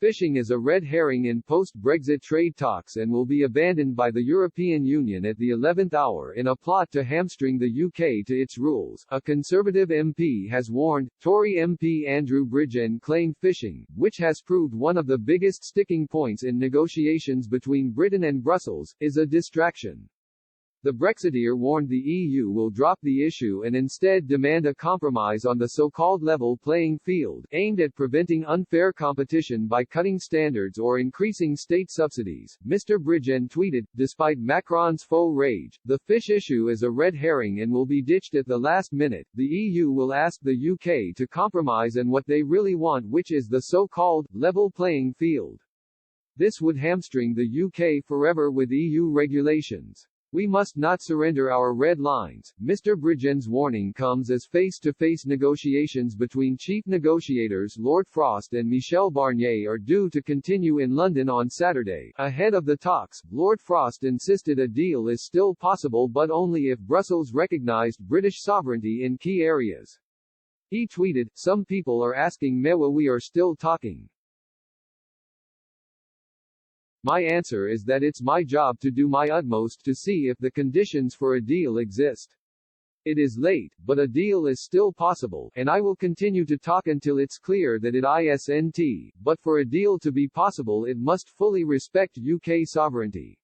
Fishing is a red herring in post-Brexit trade talks and will be abandoned by the European Union at the 11th hour in a plot to hamstring the UK to its rules, a Conservative MP has warned. Tory MP Andrew Bridgen claimed fishing, which has proved one of the biggest sticking points in negotiations between Britain and Brussels, is a distraction. The Brexiteer warned the EU will drop the issue and instead demand a compromise on the so-called level playing field, aimed at preventing unfair competition by cutting standards or increasing state subsidies. Mr. Bridgen tweeted, despite Macron's faux rage, the fish issue is a red herring and will be ditched at the last minute. The EU will ask the UK to compromise on what they really want, which is the so-called level playing field. This would hamstring the UK forever with EU regulations. We must not surrender our red lines. Mr. Bridgen's warning comes as face-to-face negotiations between chief negotiators Lord Frost and Michel Barnier are due to continue in London on Saturday. Ahead of the talks, Lord Frost insisted a deal is still possible but only if Brussels recognized British sovereignty in key areas. He tweeted, "Some people are asking me why we are still talking. My answer is that it's my job to do my utmost to see if the conditions for a deal exist. It is late, but a deal is still possible, and I will continue to talk until it's clear that it isn't, but for a deal to be possible it must fully respect UK sovereignty.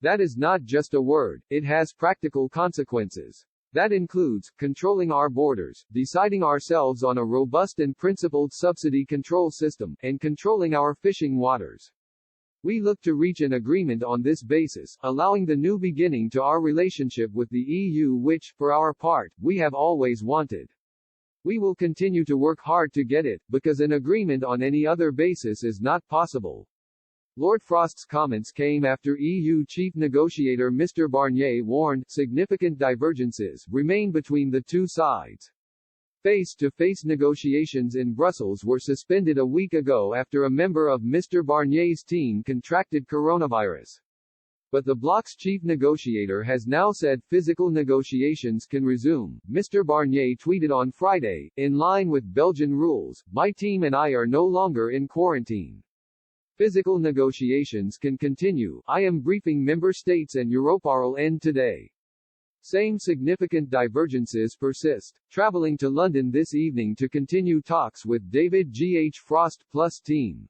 That is not just a word, it has practical consequences. That includes controlling our borders, deciding ourselves on a robust and principled subsidy control system, and controlling our fishing waters. We look to reach an agreement on this basis, allowing the new beginning to our relationship with the EU which, for our part, we have always wanted. We will continue to work hard to get it, because an agreement on any other basis is not possible." Lord Frost's comments came after EU chief negotiator Mr. Barnier warned significant divergences remain between the two sides. Face-to-face negotiations in Brussels were suspended a week ago after a member of Mr. Barnier's team contracted coronavirus. But the bloc's chief negotiator has now said physical negotiations can resume. Mr. Barnier tweeted on Friday, "In line with Belgian rules, my team and I are no longer in quarantine. Physical negotiations can continue. I am briefing member states and Europarl today." Same significant divergences persist. Travelling to London this evening to continue talks with David G.H. Frost plus team.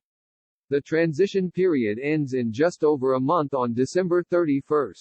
The transition period ends in just over a month on December 31.